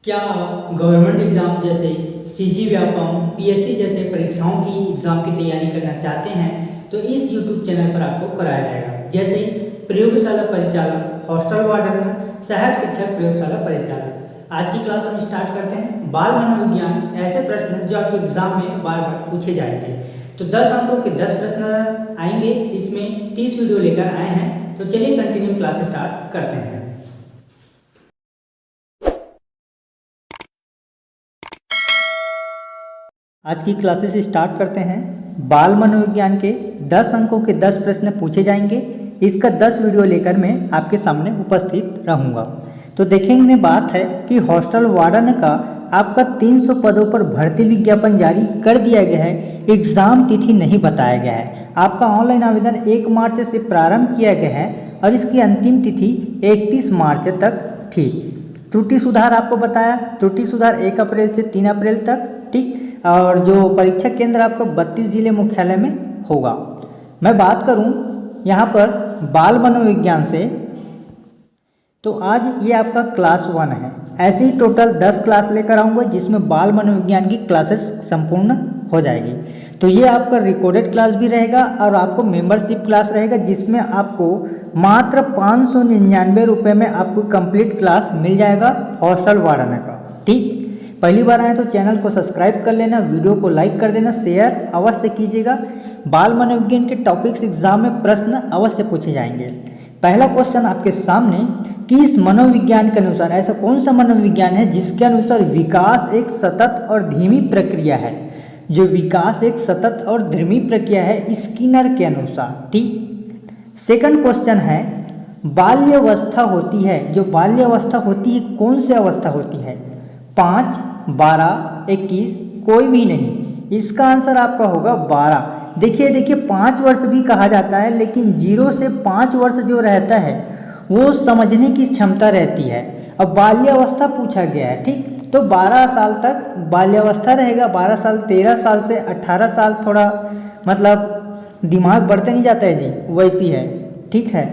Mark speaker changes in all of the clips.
Speaker 1: क्या आप government exam जैसे सीजी व्यापम पीएससी जैसे परीक्षाओं की एग्ज़ाम की तैयारी करना चाहते हैं तो इस यूट्यूब चैनल पर आपको कराया जाएगा, जैसे प्रयोगशाला परिचालक, हॉस्टल वार्डन, सहायक शिक्षक प्रयोगशाला परिचालक। आज की क्लास हम स्टार्ट करते हैं। बाल मनोविज्ञान ऐसे प्रश्न जो आपके एग्जाम में बार बार पूछे जाएंगे। तो 10 अंकों के 10 प्रश्न आएंगे, इसमें 30 वीडियो लेकर आए हैं। तो चलिए कंटिन्यू क्लास स्टार्ट करते हैं। आज की क्लासेस स्टार्ट करते हैं। बाल मनोविज्ञान के 10 अंकों के 10 प्रश्न पूछे जाएंगे। इसका 10 वीडियो लेकर मैं आपके सामने उपस्थित रहूंगा। तो देखेंगे, बात है कि हॉस्टल वार्डन का आपका 300 पदों पर भर्ती विज्ञापन जारी कर दिया गया है। एग्ज़ाम तिथि नहीं बताया गया है। आपका ऑनलाइन आवेदन 1 मार्च से प्रारंभ किया गया है और इसकी अंतिम तिथि 31 मार्च तक थी। त्रुटि सुधार आपको बताया, त्रुटि सुधार 1 अप्रैल से 3 अप्रैल तक, ठीक। और जो परीक्षा केंद्र आपको 32 जिले मुख्यालय में होगा। मैं बात करूं यहाँ पर बाल मनोविज्ञान से, तो आज ये आपका क्लास 1 है। ऐसे ही टोटल 10 क्लास लेकर आऊँगा जिसमें बाल मनोविज्ञान की क्लासेस संपूर्ण हो जाएगी। तो ये आपका रिकॉर्डेड क्लास भी रहेगा और आपको मेंबरशिप क्लास रहेगा, जिसमें आपको मात्र 599 रुपये में आपको कंप्लीट क्लास मिल जाएगा हॉस्टल वार्डन का, ठीक। पहली बार आए तो चैनल को सब्सक्राइब कर लेना, वीडियो को लाइक कर देना, शेयर अवश्य कीजिएगा। बाल मनोविज्ञान के टॉपिक्स एग्जाम में प्रश्न अवश्य पूछे जाएंगे। पहला क्वेश्चन आपके सामने कि इस मनोविज्ञान के अनुसार ऐसा कौन सा मनोविज्ञान है जिसके अनुसार विकास एक सतत और धीमी प्रक्रिया है। जो विकास एक सतत और धीमी प्रक्रिया है स्किनर के अनुसार, ठीक। सेकंड क्वेश्चन है बाल्यावस्था होती है, जो बाल्यावस्था होती है कौन सी अवस्था होती है। 5, 12, 21, कोई भी नहीं। इसका आंसर आपका होगा 12। देखिए 5 वर्ष भी कहा जाता है, लेकिन 0 से 5 वर्ष जो रहता है वो समझने की क्षमता रहती है। अब बाल्यावस्था पूछा गया है, ठीक। तो 12 साल तक बाल्यावस्था रहेगा। 12 साल, 13 साल से 18 साल थोड़ा मतलब दिमाग बढ़ते नहीं जाता है जी, वैसी है, ठीक है।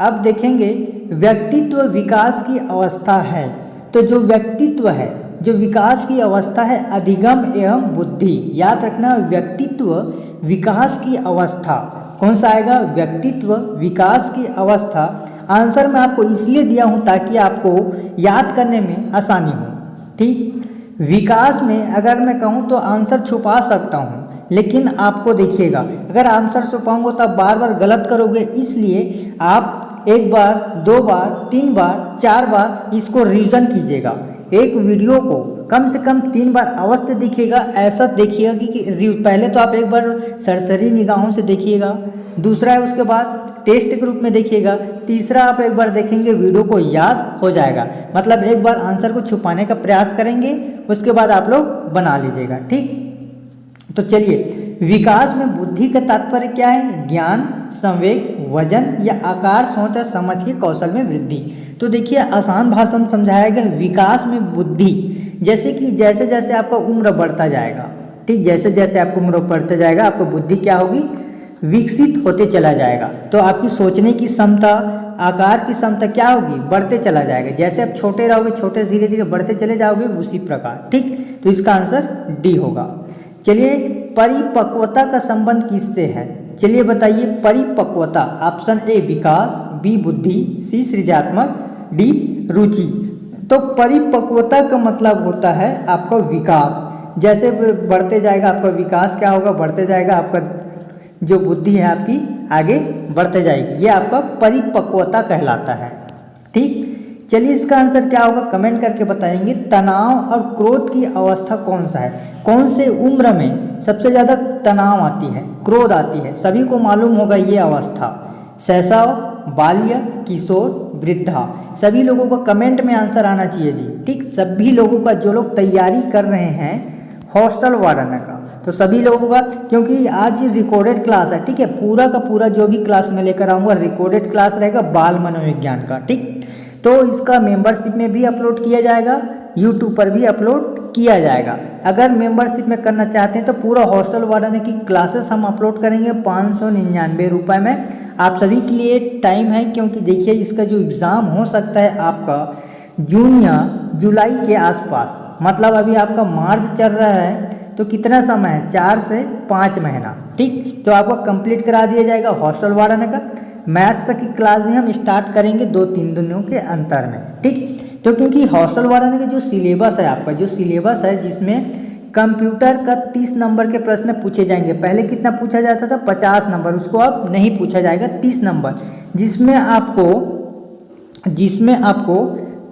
Speaker 1: अब देखेंगे व्यक्तित्व विकास की अवस्था है। तो जो व्यक्तित्व है, जो विकास की अवस्था है अधिगम एवं बुद्धि। याद रखना, व्यक्तित्व विकास की अवस्था कौन सा आएगा, व्यक्तित्व विकास की अवस्था। आंसर मैं आपको इसलिए दिया हूँ ताकि आपको याद करने में आसानी हो, ठीक। विकास में अगर मैं कहूँ तो आंसर छुपा सकता हूँ, लेकिन आपको देखिएगा अगर आंसर छुपाऊंगा तो आप बार बार गलत करोगे। इसलिए आप 1 बार, 2 बार, 3 बार, 4 बार इसको रिवीजन कीजिएगा। एक वीडियो को कम से कम 3 बार अवश्य देखिएगा। ऐसा देखिएगा कि पहले तो आप एक बार सरसरी निगाहों से देखिएगा, दूसरा है उसके बाद टेस्ट के रूप में देखिएगा, तीसरा आप एक बार देखेंगे वीडियो को याद हो जाएगा। मतलब एक बार आंसर को छुपाने का प्रयास करेंगे, उसके बाद आप लोग बना लीजिएगा, ठीक। तो चलिए, विकास में बुद्धि का तात्पर्य क्या है, ज्ञान, संवेग, वजन या आकार, सोच और समझ के कौशल में वृद्धि। तो देखिए आसान भाषा में समझाया गया विकास में बुद्धि, जैसे कि जैसे जैसे आपका उम्र बढ़ता जाएगा, ठीक, जैसे जैसे आपको उम्र बढ़ता जाएगा आपको बुद्धि क्या होगी, विकसित होते चला जाएगा। तो आपकी सोचने की क्षमता, आकार की क्षमता क्या होगी, बढ़ते चला जाएगा। जैसे आप छोटे रहोगे, छोटे से धीरे धीरे बढ़ते चले जाओगे, उसी प्रकार, ठीक। तो इसका आंसर डी होगा। चलिए, परिपक्वता का संबंध किससे है, चलिए बताइए। परिपक्वता, ऑप्शन ए विकास, बी बुद्धि, सी सृजनात्मक, डी रुचि। तो परिपक्वता का मतलब होता है आपका विकास। जैसे बढ़ते जाएगा आपका विकास क्या होगा, बढ़ते जाएगा आपका जो बुद्धि है आपकी आगे बढ़ते जाएगी, ये आपका परिपक्वता कहलाता है, ठीक। चलिए, इसका आंसर क्या होगा कमेंट करके बताएंगे। तनाव और क्रोध की अवस्था कौन सा है, कौन से उम्र में सबसे ज़्यादा तनाव आती है, क्रोध आती है, सभी को मालूम होगा ये अवस्था। शैशव, बाल्य, किशोर, वृद्धा। सभी लोगों को कमेंट में आंसर आना चाहिए जी, ठीक। सभी लोगों का, जो लोग तैयारी कर रहे हैं हॉस्टल वार्डन का, तो सभी लोगों का, क्योंकि आज रिकॉर्डेड क्लास है, ठीक है। पूरा का पूरा जो भी क्लास में लेकर आऊँगा रिकॉर्डेड क्लास रहेगा बाल मनोविज्ञान का, ठीक। तो इसका मेंबरशिप में भी अपलोड किया जाएगा, यूट्यूब पर भी अपलोड किया जाएगा। अगर मेंबरशिप में करना चाहते हैं तो पूरा हॉस्टल वार्डन की क्लासेस हम अपलोड करेंगे 599 रुपये में। आप सभी के लिए टाइम है, क्योंकि देखिए इसका जो एग्ज़ाम हो सकता है आपका जून या जुलाई के आसपास, मतलब अभी आपका मार्च चल रहा है तो कितना समय है, 4 से 5 महीना। ठीक, तो आपको कंप्लीट करा दिया जाएगा हॉस्टल वार्डन का। मैथ्स की क्लास भी हम स्टार्ट करेंगे 2-3 दिनों के अंतर में। ठीक, तो क्योंकि हॉस्टल वार्डन का जो सिलेबस है, आपका जो सिलेबस है जिसमें कंप्यूटर का 30 नंबर के प्रश्न पूछे जाएंगे। पहले कितना पूछा जाता था, 50 नंबर, उसको अब नहीं पूछा जाएगा, 30 नंबर, जिसमें आपको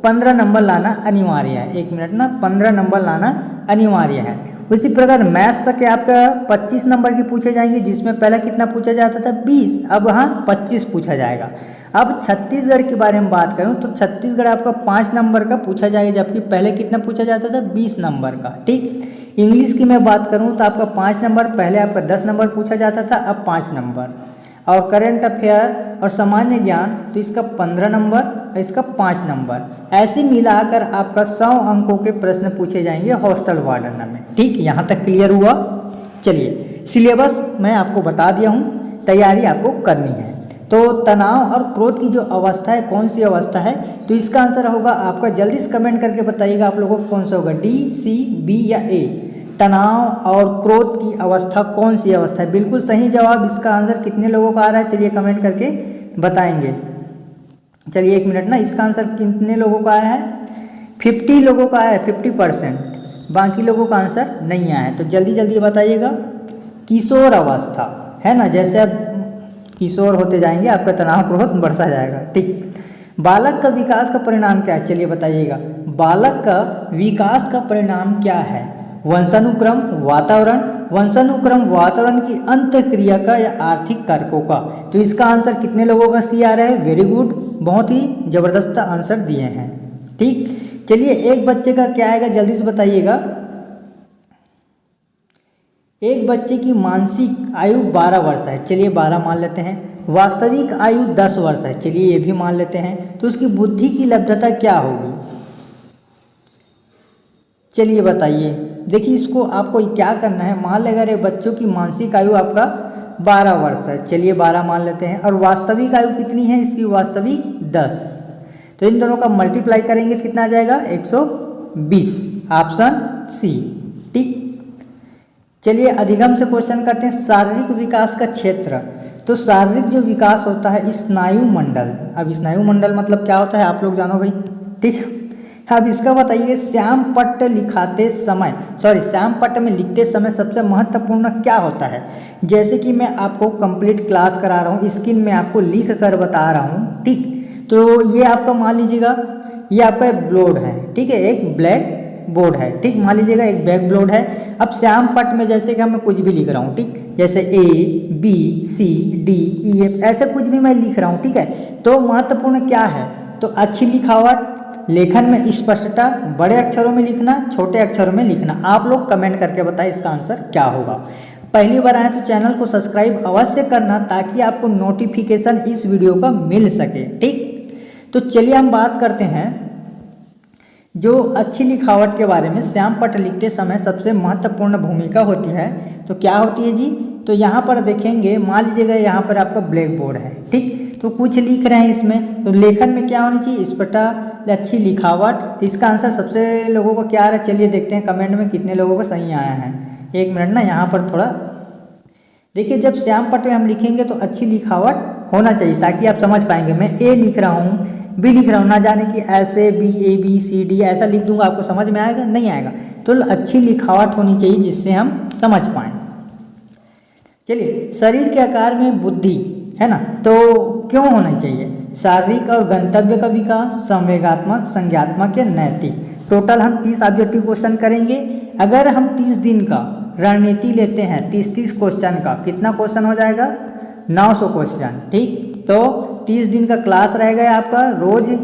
Speaker 1: 15 नंबर लाना अनिवार्य है। 1 मिनट ना, 15 नंबर लाना अनिवार्य है। उसी प्रकार मैथ्स के आपका 25 नंबर के पूछे जाएंगे, जिसमें पहले कितना पूछा जाता था, 20, अब हाँ 25 पूछा जाएगा। अब छत्तीसगढ़ के बारे में बात करूं तो छत्तीसगढ़ आपका 5 नंबर का पूछा जाएगा, जबकि पहले कितना पूछा जाता था, 20 नंबर का। ठीक, इंग्लिश की मैं बात करूं तो आपका 5 नंबर, पहले आपका 10 नंबर पूछा जाता था, अब 5 नंबर। और करंट अफेयर और सामान्य ज्ञान तो इसका 15 नंबर और इसका 5 नंबर। ऐसे मिलाकर आपका 100 अंकों के प्रश्न पूछे जाएंगे हॉस्टल वार्डन में। ठीक, यहाँ तक क्लियर हुआ। चलिए, सिलेबस मैं आपको बता दिया हूँ, तैयारी आपको करनी है। तो तनाव और क्रोध की जो अवस्था है, कौन सी अवस्था है, तो इसका आंसर होगा आपका, जल्दी से कमेंट करके बताइएगा आप लोगों को कौन सा होगा, डी, सी, बी या ए। तनाव और क्रोध की अवस्था कौन सी अवस्था है? बिल्कुल सही जवाब। इसका आंसर कितने लोगों का आ रहा है, चलिए कमेंट करके बताएंगे। चलिए 1 मिनट ना, इसका आंसर कितने लोगों का आया है, 50 लोगों का आया है, 50%। बाकी लोगों का आंसर नहीं आया है, तो जल्दी जल्दी बताइएगा। किशोर अवस्था है ना, जैसे अब किशोर होते जाएंगे आपका तनाव क्रोध बढ़ता जाएगा। ठीक, बालक का विकास का परिणाम क्या है, चलिए बताइएगा। बालक का विकास का परिणाम क्या है, वंशानुक्रम, वातावरण, वंशानुक्रम वातावरण की अंतःक्रिया का या आर्थिक कारकों का। तो इसका आंसर कितने लोगों का सी आ रहा है, वेरी गुड, बहुत ही जबरदस्त आंसर दिए हैं। ठीक, चलिए एक बच्चे का क्या आएगा, जल्दी से बताइएगा। एक बच्चे की मानसिक आयु 12 वर्ष है, चलिए 12 मान लेते हैं। वास्तविक आयु 10 वर्ष है, चलिए ये भी मान लेते हैं। तो उसकी बुद्धि की लब्धता क्या होगी, चलिए बताइए। देखिए इसको आपको क्या करना है, मान लेगा अरे बच्चों की मानसिक आयु आपका 12 वर्ष है, चलिए 12 मान लेते हैं। और वास्तविक आयु कितनी है इसकी, वास्तविक 10। तो इन दोनों का मल्टीप्लाई करेंगे तो कितना आ जाएगा, 120, ऑप्शन सी। ठीक, चलिए अधिगम से क्वेश्चन करते हैं। शारीरिक विकास का क्षेत्र, तो शारीरिक जो विकास होता है स्नायु मंडल। अब स्नायु मंडल मतलब क्या होता है आप लोग जानो भाई। ठीक, अब इसका बताइए। श्याम पट्ट में लिखते समय सबसे महत्वपूर्ण क्या होता है। जैसे कि मैं आपको कंप्लीट क्लास करा रहा हूँ, स्क्रीन में आपको लिख कर बता रहा हूँ। ठीक, तो ये आपका मान लीजिएगा, ये आपका बोर्ड है, ठीक है, एक ब्लैक बोर्ड है। ठीक, मान लीजिएगा एक ब्लैक बोर्ड है। अब श्याम पट्ट में जैसे कि मैं कुछ भी लिख रहा हूँ, ठीक, जैसे A, B, C, D, E, F, ऐसे कुछ भी मैं लिख रहा हूँ। ठीक है, तो महत्वपूर्ण क्या है, तो अच्छी लिखावट, लेखन में स्पष्टता, बड़े अक्षरों में लिखना, छोटे अक्षरों में लिखना। आप लोग कमेंट करके बताएं इसका आंसर क्या होगा। पहली बार आए तो चैनल को सब्सक्राइब अवश्य करना, ताकि आपको नोटिफिकेशन इस वीडियो का मिल सके। ठीक, तो चलिए हम बात करते हैं जो अच्छी लिखावट के बारे में। श्याम पट्ट लिखते समय सबसे महत्वपूर्ण भूमिका होती है, तो क्या होती है जी, तो यहाँ पर देखेंगे, मान लीजिएगा यहाँ पर आपका ब्लैक बोर्ड है। ठीक, तो कुछ लिख रहे हैं इसमें, तो लेखन में क्या होनी चाहिए, स्पष्टता, अच्छी लिखावट। तो इसका आंसर सबसे लोगों को क्या आ रहा है, चलिए देखते हैं कमेंट में कितने लोगों को सही आया है। 1 मिनट ना, यहाँ पर थोड़ा देखिए। जब श्याम पट्ट में हम लिखेंगे तो अच्छी लिखावट होना चाहिए, ताकि आप समझ पाएंगे। मैं ए लिख रहा हूँ, बी लिख रहा हूँ, ना जाने कि ऐसे BABCD ऐसा लिख दूंगा, आपको समझ में आएगा, नहीं आएगा। तो अच्छी लिखावट होनी चाहिए जिससे हम समझ पाएँ। चलिए, शरीर के आकार में बुद्धि है ना, तो क्यों होना चाहिए। शारीरिक और गंतव्य का विकास, संवेगात्मक, संज्ञात्मक या नैतिक। टोटल हम 30 ऑब्जेक्टिव क्वेश्चन करेंगे। अगर हम 30 दिन का रणनीति लेते हैं, 30 क्वेश्चन का, कितना क्वेश्चन हो जाएगा, 900 क्वेश्चन। ठीक, तो 30 दिन का क्लास रहेगा आपका रोज।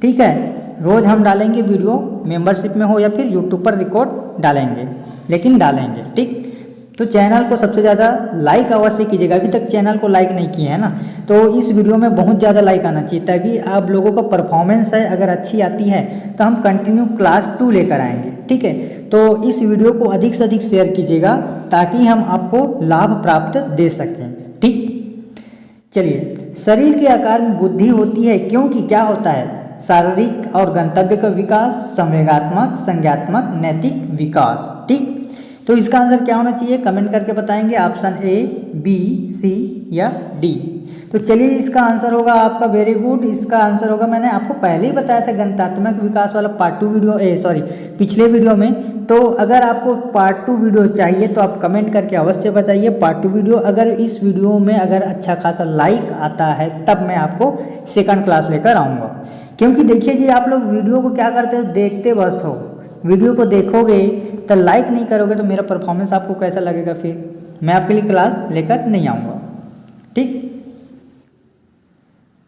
Speaker 1: ठीक है, रोज हम डालेंगे वीडियो, मेंबरशिप में हो या फिर यूट्यूब पर रिकॉर्ड डालेंगे, लेकिन डालेंगे। ठीक, तो चैनल को सबसे ज़्यादा लाइक अवश्य कीजिएगा। अभी तक चैनल को लाइक नहीं किए हैं ना, तो इस वीडियो में बहुत ज़्यादा लाइक आना चाहिए, ताकि आप लोगों का परफॉर्मेंस है अगर अच्छी आती है तो हम कंटिन्यू क्लास 2 लेकर आएंगे। ठीक है, तो इस वीडियो को अधिक से अधिक शेयर कीजिएगा, ताकि हम आपको लाभ प्राप्त दे सकें। ठीक, चलिए, शरीर के आकार में बुद्धि होती है क्योंकि क्या होता है, शारीरिक और गंतव्य का विकास, संवेगात्मक, संज्ञात्मक, नैतिक विकास। ठीक, तो इसका आंसर क्या होना चाहिए कमेंट करके बताएंगे, ऑप्शन ए, बी, सी या डी। तो चलिए इसका आंसर होगा आपका वेरी गुड, इसका आंसर होगा, मैंने आपको पहले ही बताया था गणितात्मक विकास वाला पार्ट 2 वीडियो, सॉरी पिछले वीडियो में। तो अगर आपको पार्ट 2 वीडियो चाहिए तो आप कमेंट करके अवश्य बताइए पार्ट 2 वीडियो। अगर इस वीडियो में अगर अच्छा खासा लाइक आता है तब मैं आपको सेकंड क्लास लेकर आऊँगा। क्योंकि देखिए जी, आप लोग वीडियो को क्या करते हो, देखते बस हो, वीडियो को देखोगे तो लाइक नहीं करोगे तो मेरा परफॉर्मेंस आपको कैसा लगेगा, फिर मैं आपके लिए क्लास लेकर नहीं आऊँगा। ठीक,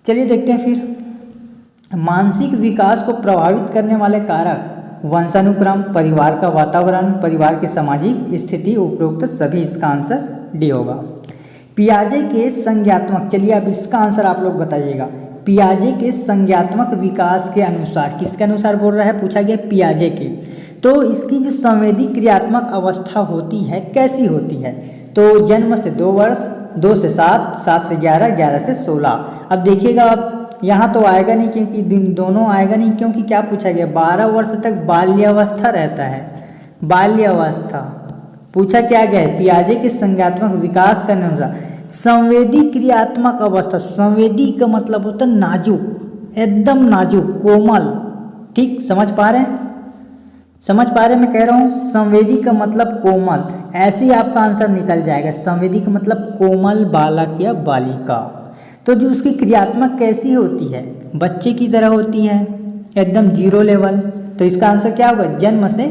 Speaker 1: चलिए देखते हैं फिर। मानसिक विकास को प्रभावित करने वाले कारक, वंशानुक्रम, परिवार का वातावरण, परिवार की सामाजिक स्थिति, उपरोक्त सभी। इसका आंसर डी होगा। पियाजे के संज्ञात्मक, चलिए अब इसका आंसर आप लोग बताइएगा। पियाजे के संज्ञात्मक विकास के अनुसार, किसके अनुसार बोल रहा है, पूछा गया पियाजे के। तो इसकी जो संवेदी क्रियात्मक अवस्था होती है कैसी होती है, तो जन्म से 2 वर्ष, 2 से 7, 7 से 11, 11 से 16। अब देखिएगा, अब यहाँ तो आएगा नहीं क्योंकि दोनों आएगा नहीं, क्योंकि क्या पूछा गया, 12 वर्ष तक बाल्यावस्था रहता है। बाल्यावस्था पूछा क्या गया है, पियाजे के संज्ञात्मक विकास करने अनुसार संवेदी क्रियात्मक अवस्था। संवेदी का मतलब होता है नाजुक, एकदम नाजुक, कोमल। ठीक, समझ पा रहे हैं, समझ पा रहे हैं मैं कह रहा हूँ, संवेदी का मतलब कोमल, ऐसे ही आपका आंसर निकल जाएगा। संवेदी का मतलब कोमल बालक या बालिका। तो जो उसकी क्रियात्मक कैसी होती है, बच्चे की तरह होती है, एकदम 0 लेवल। तो इसका आंसर क्या होगा, जन्म से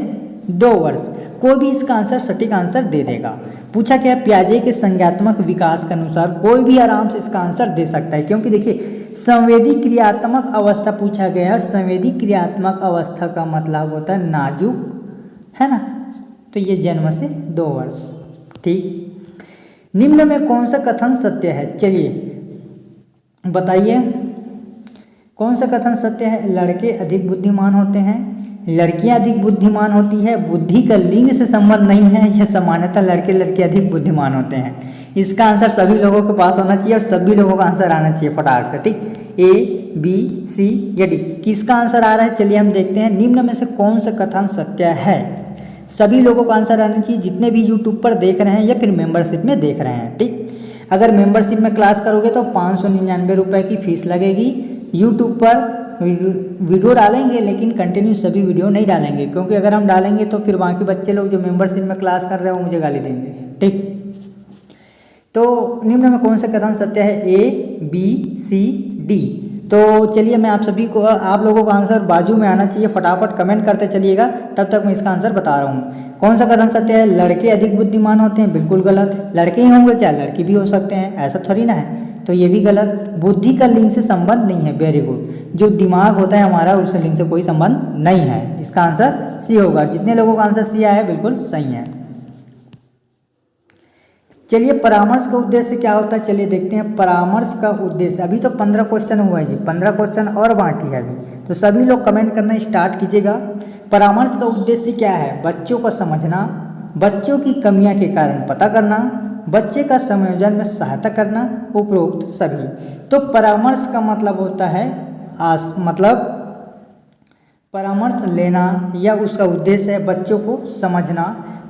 Speaker 1: 2 वर्ष। कोई भी इसका आंसर सटीक आंसर दे देगा। पूछा क्या, पियाजे के संज्ञात्मक विकास के अनुसार, कोई भी आराम से इसका आंसर दे सकता है। क्योंकि देखिए, संवेदी क्रियात्मक अवस्था पूछा गया है, संवेदी क्रियात्मक अवस्था का मतलब होता है नाजुक, है ना। तो ये जन्म से 2 वर्ष। ठीक, निम्न में कौन सा कथन सत्य है, चलिए बताइए कौन सा कथन सत्य है। लड़के अधिक बुद्धिमान होते हैं, लड़कियां अधिक बुद्धिमान होती है, बुद्धि का लिंग से संबंध नहीं है, यह सामान्यतः लड़के लड़के अधिक बुद्धिमान होते हैं। इसका आंसर सभी लोगों के पास होना चाहिए और सभी लोगों का आंसर आना चाहिए फटाक से। ठीक, ए, बी, सी या डी, किसका आंसर आ रहा है, चलिए हम देखते हैं। निम्न में से कौन सा कथन सत्य है, सभी लोगों का आंसर आना चाहिए, जितने भी यूट्यूब पर देख रहे हैं या फिर मेंबरशिप में देख रहे हैं। ठीक, अगर मेंबरशिप में क्लास करोगे तो 599 रुपये की फीस लगेगी। यूट्यूब पर वीडियो डालेंगे लेकिन कंटिन्यू सभी वीडियो नहीं डालेंगे, क्योंकि अगर हम डालेंगे तो फिर बाकी बच्चे लोग जो मेंबरशिप में क्लास कर रहे हैं वो मुझे गाली देंगे। ठीक, तो निम्न में कौन सा कथन सत्य है, ए, बी, सी, डी। तो चलिए मैं आप सभी को, आप लोगों का आंसर बाजू में आना चाहिए, फटाफट कमेंट करते चलिएगा, तब तक मैं इसका आंसर बता रहा हूँ। कौन सा कथन सत्य है, लड़के अधिक बुद्धिमान होते हैं, बिल्कुल गलत। लड़के ही होंगे क्या, लड़की भी हो सकते हैं, ऐसा थोड़ी ना है, तो ये भी गलत। बुद्धि का लिंग से संबंध नहीं है, वेरी गुड। जो दिमाग होता है हमारा, उससे लिंग से कोई संबंध नहीं है। इसका आंसर सी होगा। जितने लोगों का आंसर सी आया है बिल्कुल सही है। चलिए परामर्श का उद्देश्य क्या होता है, चलिए देखते हैं परामर्श का उद्देश्य। अभी तो 15 क्वेश्चन हुआ है जी, 15 क्वेश्चन और बाकी है अभी, तो सभी लोग कमेंट करना स्टार्ट कीजिएगा। परामर्श का उद्देश्य क्या है, बच्चों को समझना, बच्चों की कमियां के कारण पता करना, बच्चे का समायोजन में सहायता करना, उपरोक्त सभी। तो परामर्श का मतलब होता है मतलब परामर्श लेना, या उसका उद्देश्य है बच्चों को समझना,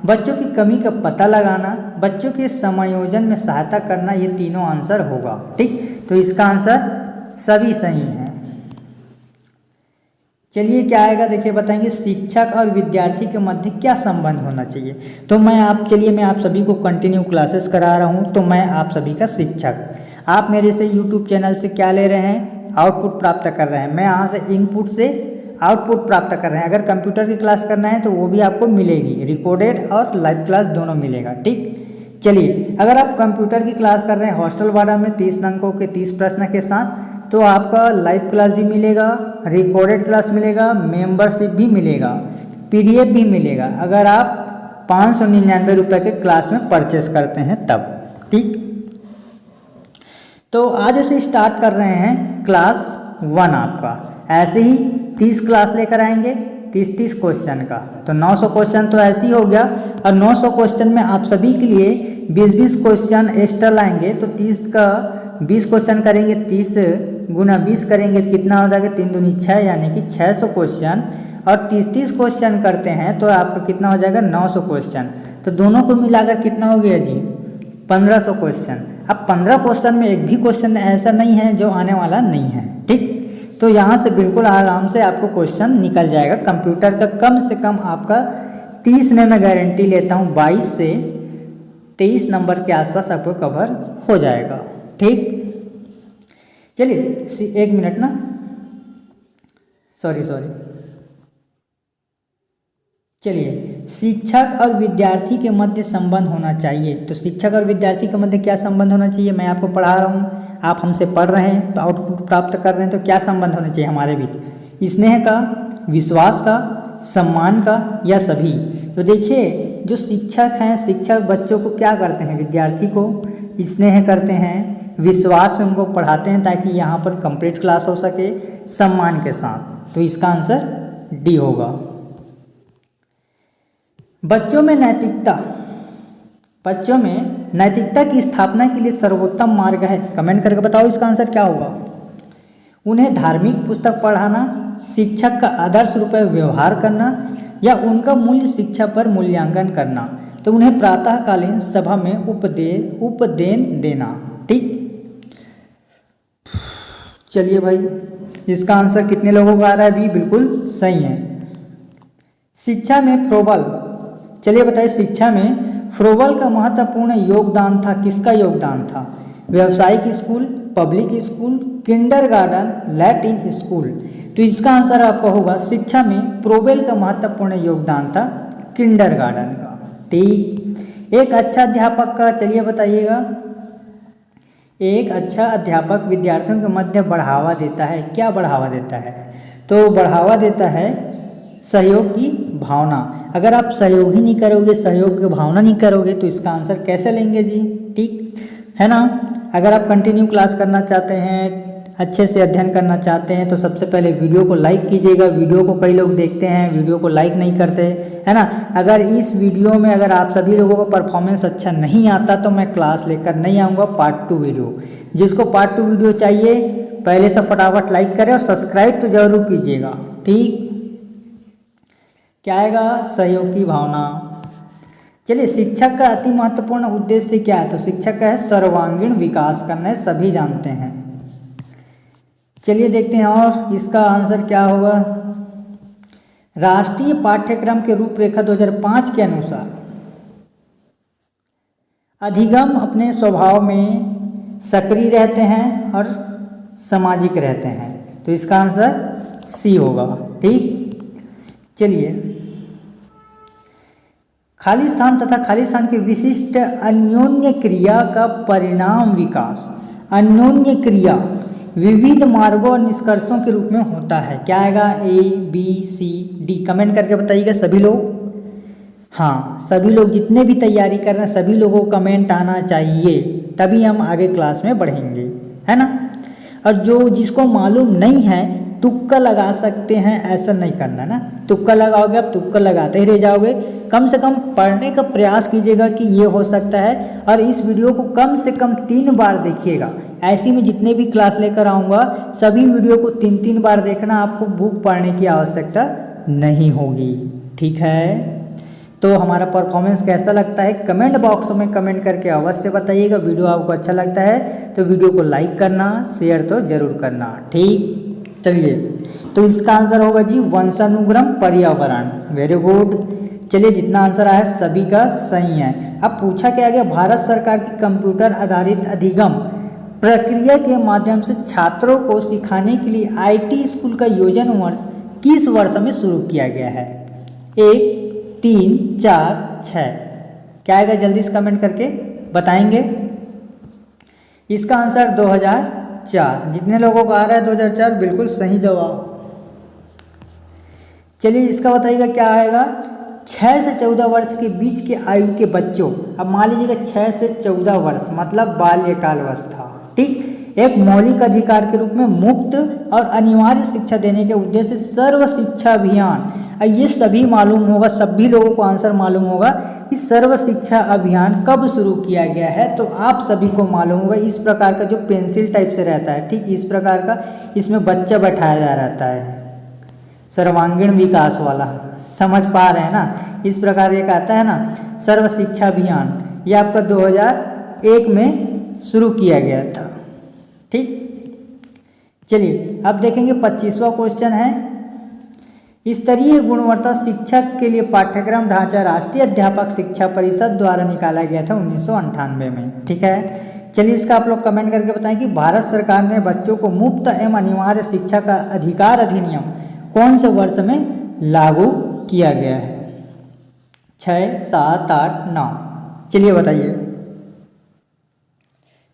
Speaker 1: बच्चों की कमी का पता लगाना, बच्चों के समायोजन में सहायता करना। ये तीनों आंसर होगा। ठीक, तो इसका आंसर सभी सही हैं। चलिए क्या आएगा, देखिए बताएंगे शिक्षक और विद्यार्थी के मध्य क्या संबंध होना चाहिए। तो मैं आप सभी को कंटिन्यू क्लासेस करा रहा हूँ, तो मैं आप सभी का शिक्षक। आप मेरे से यूट्यूब चैनल से क्या ले रहे हैं, आउटपुट प्राप्त कर रहे हैं। मैं यहाँ से इनपुट से आउटपुट प्राप्त कर रहे हैं। अगर कंप्यूटर की क्लास करना है तो वो भी आपको मिलेगी, रिकॉर्डेड और लाइव क्लास दोनों मिलेगा। ठीक, चलिए अगर आप कंप्यूटर की क्लास कर रहे हैं हॉस्टल वाला में 30 अंकों के 30 प्रश्न के साथ, तो आपका लाइव क्लास भी मिलेगा, रिकॉर्डेड क्लास मिलेगा, मेंबरशिप भी मिलेगा, PDF भी मिलेगा, अगर आप 599 रुपये के क्लास में परचेस करते हैं तब। ठीक, तो आज से स्टार्ट कर रहे हैं क्लास 1 आपका। ऐसे ही 30 क्लास लेकर आएंगे, 30 क्वेश्चन का, तो 900 क्वेश्चन तो ऐसे ही हो गया। और 900 क्वेश्चन में आप सभी के लिए 20-20 क्वेश्चन एक्स्ट्रा लाएंगे, तो 30 का 20 क्वेश्चन करेंगे, 30 गुना 20 करेंगे तो कितना हो जाएगा, 3 दूनी 6 यानी कि 600 क्वेश्चन, और 30-30 क्वेश्चन करते हैं तो आपका कितना हो जाएगा, 900 क्वेश्चन। तो दोनों को मिलाकर कितना हो गया जी, 1500 क्वेश्चन। अब 15 क्वेश्चन में एक भी क्वेश्चन ऐसा नहीं है जो आने वाला नहीं है, ठीक। तो यहाँ से बिल्कुल आराम से आपको क्वेश्चन निकल जाएगा। कंप्यूटर का कम से कम आपका 30 में मैं गारंटी लेता हूँ 22 से 23 नंबर के आसपास आपको कवर हो जाएगा, ठीक। चलिए 1 मिनट ना, सॉरी। चलिए, शिक्षक और विद्यार्थी के मध्य संबंध होना चाहिए। तो शिक्षक और विद्यार्थी के मध्य क्या संबंध होना चाहिए, मैं आपको पढ़ा रहा हूँ, आप हमसे पढ़ रहे हैं तो आउटपुट प्राप्त कर रहे हैं, तो क्या संबंध होना चाहिए हमारे बीच, स्नेह का, विश्वास का, सम्मान का, या सभी। तो देखिए जो शिक्षक हैं, शिक्षक बच्चों को क्या करते हैं, विद्यार्थी को स्नेह करते हैं, विश्वास से उनको पढ़ाते हैं ताकि यहाँ पर कंप्लीट क्लास हो सके, सम्मान के साथ। तो इसका आंसर डी होगा। बच्चों में नैतिकता की स्थापना के लिए सर्वोत्तम मार्ग है, कमेंट करके बताओ इसका आंसर क्या होगा। उन्हें धार्मिक पुस्तक पढ़ाना, शिक्षक का आदर्श रूप में व्यवहार करना, या उनका मूल्य शिक्षा पर मूल्यांकन करना। तो उन्हें प्रातःकालीन सभा में उपदेन देना, ठीक। चलिए भाई, इसका आंसर कितने लोगों का आ रहा है, भी बिल्कुल सही है। शिक्षा में फ्रोबल, चलिए बताइए, शिक्षा में फ्रोबल का महत्वपूर्ण योगदान था, किसका योगदान था, व्यावसायिक school, public school, kindergarten, Latin school. तो इसका आंसर आपका होगा, शिक्षा में फ्रोबेल का महत्वपूर्ण योगदान था किंडरगार्टन का, ठीक। एक अच्छा अध्यापक का, चलिए बताइएगा, एक अच्छा अध्यापक विद्यार्थियों के मध्य बढ़ावा देता है, क्या बढ़ावा देता है, तो बढ़ावा देता है सहयोग की भावना। अगर आप सहयोग ही नहीं करोगे, सहयोग की भावना नहीं करोगे तो इसका आंसर कैसे लेंगे जी, ठीक है ना। अगर आप कंटिन्यू क्लास करना चाहते हैं, अच्छे से अध्ययन करना चाहते हैं, तो सबसे पहले वीडियो को लाइक कीजिएगा। वीडियो को कई लोग देखते हैं, वीडियो को लाइक नहीं करते, है ना। अगर इस वीडियो में अगर आप सभी लोगों को परफॉर्मेंस अच्छा नहीं आता तो मैं क्लास लेकर नहीं आऊँगा पार्ट 2 वीडियो। जिसको पार्ट 2 वीडियो चाहिए पहले से फटाफट लाइक करें और सब्सक्राइब तो जरूर कीजिएगा, ठीक। क्या आएगा, सहयोग की भावना। चलिए, शिक्षक का अति महत्वपूर्ण उद्देश्य क्या है, तो शिक्षक का है सर्वांगीण विकास करना है, सभी जानते हैं। चलिए देखते हैं और इसका आंसर क्या होगा। राष्ट्रीय पाठ्यक्रम के रूपरेखा 2005 के अनुसार अधिगम अपने स्वभाव में सक्रिय रहते हैं और सामाजिक रहते हैं, तो इसका आंसर सी होगा, ठीक। चलिए, खाली स्थान तथा खाली स्थान की विशिष्ट अन्योन्य क्रिया का परिणाम विकास। अन्योन्य क्रिया विविध मार्गों और निष्कर्षों के रूप में होता है, क्या आएगा, A, B, C, D, comment करके बताइएगा सभी लोग। हाँ, सभी लोग जितने भी तैयारी कर रहे हैं सभी लोगों को कमेंट आना चाहिए, तभी हम आगे क्लास में बढ़ेंगे, है ना। और जो जिसको मालूम नहीं है तुक्का लगा सकते हैं, ऐसा नहीं करना ना, तुक्का लगाओगे आप तुक्का लगाते ही रह जाओगे। कम से कम पढ़ने का प्रयास कीजिएगा कि ये हो सकता है, और इस वीडियो को कम से कम 3 बार देखिएगा। ऐसी में जितने भी क्लास लेकर आऊँगा सभी वीडियो को 3-3 बार देखना, आपको बुक पढ़ने की आवश्यकता नहीं होगी, ठीक है। तो हमारा परफॉर्मेंस कैसा लगता है कमेंट बॉक्स में कमेंट करके अवश्य बताइएगा। वीडियो आपको अच्छा लगता है तो वीडियो को लाइक करना, शेयर तो जरूर करना, ठीक। चलिए, तो इसका आंसर होगा जी वंशानुक्रम पर्यावरण, वेरी गुड। चलिए, जितना आंसर आया सभी का सही है। अब पूछा क्या गया, भारत सरकार की कंप्यूटर आधारित अधिगम प्रक्रिया के माध्यम से छात्रों को सिखाने के लिए IT स्कूल का योजन वर्ष किस वर्ष में शुरू किया गया है, 1, 3, 4, 6, क्या आएगा, जल्दी से कमेंट करके बताएंगे। इसका आंसर 2004, जितने लोगों को आ रहा है 2004 बिल्कुल सही जवाब। चलिए, इसका बताइएगा क्या आएगा, 6 से 14 वर्ष के बीच के आयु के बच्चों, अब मान लीजिएगा 6 से 14 वर्ष मतलब बाल्यकाल अवस्था, ठीक। एक मौलिक अधिकार के रूप में मुफ्त और अनिवार्य शिक्षा देने के उद्देश्य से सर्व शिक्षा अभियान ये सभी मालूम होगा, सभी लोगों को आंसर मालूम होगा कि सर्व शिक्षा अभियान कब शुरू किया गया है। तो आप सभी को मालूम होगा, इस प्रकार का जो पेंसिल टाइप से रहता है, ठीक इस प्रकार का, इसमें बच्चा बैठाया जा रहता है, सर्वांगीण विकास वाला, समझ पा रहे हैं ना। इस प्रकार एक आता है ना सर्व शिक्षा अभियान, ये आपका 2001 में शुरू किया गया था। ठीक, चलिए अब देखेंगे 25वां क्वेश्चन है, स्तरीय गुणवत्ता शिक्षक के लिए पाठ्यक्रम ढांचा राष्ट्रीय अध्यापक शिक्षा परिषद द्वारा निकाला गया था 1998 में। ठीक है, चलिए इसका आप लोग कमेंट करके बताएं कि भारत सरकार ने बच्चों को मुफ्त एवं अनिवार्य शिक्षा का अधिकार अधिनियम कौन से वर्ष में लागू किया गया है। 6, 7, 8, 9, चलिए बताइए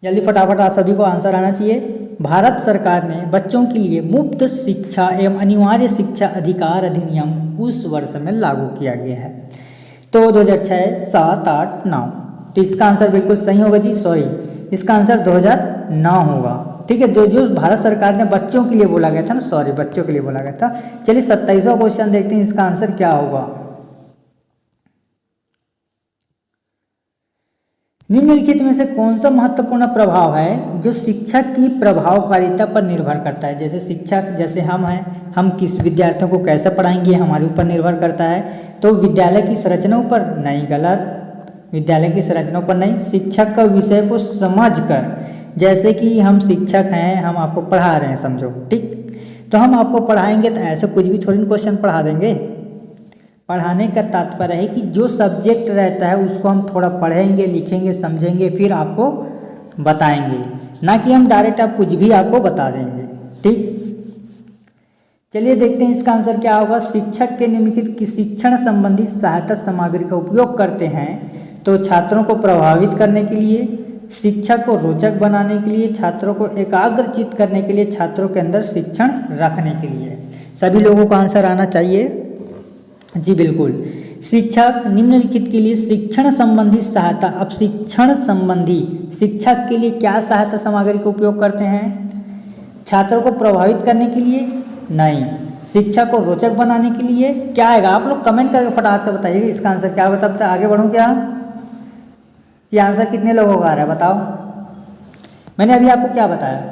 Speaker 1: जल्दी फटाफट, आप सभी को आंसर आना चाहिए। भारत सरकार ने बच्चों के लिए मुफ्त शिक्षा एवं अनिवार्य शिक्षा अधिकार अधिनियम उस वर्ष में लागू किया गया है। तो 2006, 7, 8, 9, तो इसका आंसर बिल्कुल सही होगा जी, सॉरी इसका आंसर 2009 होगा। ठीक है, जो भारत सरकार ने बच्चों के लिए बोला गया था ना, सॉरी बच्चों के लिए बोला गया था। चलिए 27वां क्वेश्चन देखते हैं, इसका आंसर क्या होगा। निम्नलिखित में से कौन सा महत्वपूर्ण प्रभाव है जो शिक्षक की प्रभावकारिता पर निर्भर करता है। जैसे शिक्षक, जैसे हम हैं, हम किस विद्यार्थियों को कैसे पढ़ाएंगे हमारे ऊपर निर्भर करता है। तो विद्यालय की संरचना पर नहीं, गलत, विद्यालय की संरचना पर नहीं, शिक्षक का विषय को समझकर, जैसे कि हम शिक्षक हैं, हम आपको पढ़ा रहे हैं समझो, ठीक, तो हम आपको पढ़ाएंगे तो ऐसे कुछ भी थोड़ी क्वेश्चन पढ़ा देंगे। पढ़ाने का तात्पर्य है कि जो सब्जेक्ट रहता है उसको हम थोड़ा पढ़ेंगे, लिखेंगे, समझेंगे, फिर आपको बताएंगे, ना कि हम डायरेक्ट आप कुछ भी आपको बता देंगे। ठीक, चलिए देखते हैं इसका आंसर क्या होगा। शिक्षक के निम्नलिखित की शिक्षण संबंधी सहायता सामग्री का उपयोग करते हैं तो छात्रों को प्रभावित करने के लिए, शिक्षा को रोचक बनाने के लिए, छात्रों को एकाग्रचित करने के लिए, छात्रों के अंदर शिक्षण रखने के लिए। सभी लोगों को आंसर आना चाहिए जी, बिल्कुल। शिक्षक निम्नलिखित के लिए शिक्षण संबंधी सहायता, अब शिक्षण संबंधी शिक्षक के लिए क्या सहायता सामग्री का उपयोग करते हैं। छात्रों को प्रभावित करने के लिए नहीं, शिक्षा को रोचक बनाने के लिए क्या आएगा, आप लोग कमेंट करके फटाक से बताइएगा इसका आंसर क्या होगा। तब तक आगे बढ़ूँ क्या, ये आंसर कितने लोगों का आ रहा है बताओ। मैंने अभी आपको क्या बताया,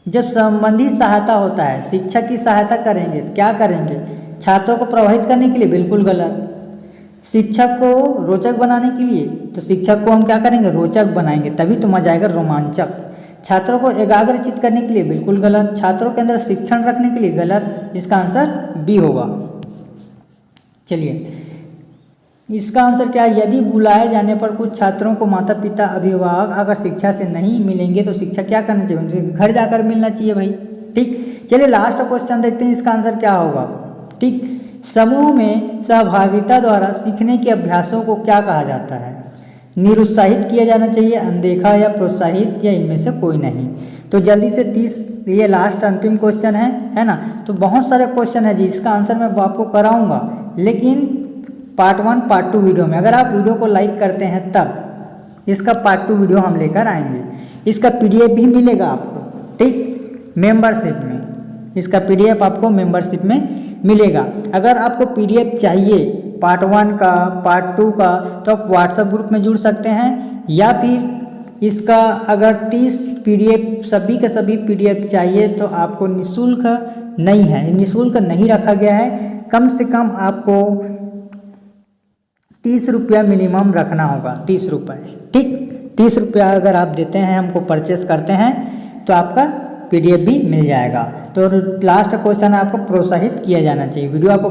Speaker 1: जब संबंधी सहायता होता है, शिक्षक की सहायता करेंगे तो क्या करेंगे, छात्रों को प्रभावित करने के लिए, बिल्कुल गलत। शिक्षक को रोचक बनाने के लिए, तो शिक्षक को हम क्या करेंगे, रोचक बनाएंगे, तभी तो मजा आएगा, रोमांचक। छात्रों को एकाग्रचित करने के लिए, बिल्कुल गलत। छात्रों के अंदर शिक्षण रखने के लिए, गलत। इसका आंसर बी होगा। चलिए इसका आंसर क्या है, यदि बुलाए जाने पर कुछ छात्रों को माता पिता अभिभावक अगर शिक्षा से नहीं मिलेंगे तो शिक्षा क्या करना चाहिए, उनसे घर जाकर मिलना चाहिए भाई। ठीक, चलिए लास्ट क्वेश्चन देखते हैं, इसका आंसर क्या होगा। ठीक, समूह में सहभागिता द्वारा सीखने के अभ्यासों को क्या कहा जाता है। निरुत्साहित किया जाना चाहिए, अनदेखा या प्रोत्साहित, या इनमें से कोई नहीं। तो जल्दी से 30, ये लास्ट अंतिम क्वेश्चन है ना। तो बहुत सारे क्वेश्चन है जी, इसका आंसर मैं आपको कराऊंगा, लेकिन पार्ट 1 पार्ट 2 वीडियो में। अगर आप वीडियो को लाइक करते हैं तब इसका पार्ट 2 वीडियो हम लेकर आएंगे। इसका PDF भी मिलेगा आपको, ठीक, मेंबरशिप में। इसका PDF आपको मेंबरशिप में मिलेगा। अगर आपको PDF चाहिए पार्ट 1 का, पार्ट 2 का, तो आप व्हाट्सएप ग्रुप में जुड़ सकते हैं, या फिर इसका अगर 30 PDF सभी के सभी PDF चाहिए तो आपको निःशुल्क नहीं है, निःशुल्क नहीं रखा गया है। कम से कम आपको 30 रुपया मिनिमम रखना होगा, 30 रुपये, ठीक। 30 रुपया अगर आप देते हैं, हमको परचेस करते हैं, तो आपका PDF भी मिल जाएगा। तो लास्ट क्वेश्चन आपको प्रोत्साहित किया जाना चाहिए। वीडियो आपको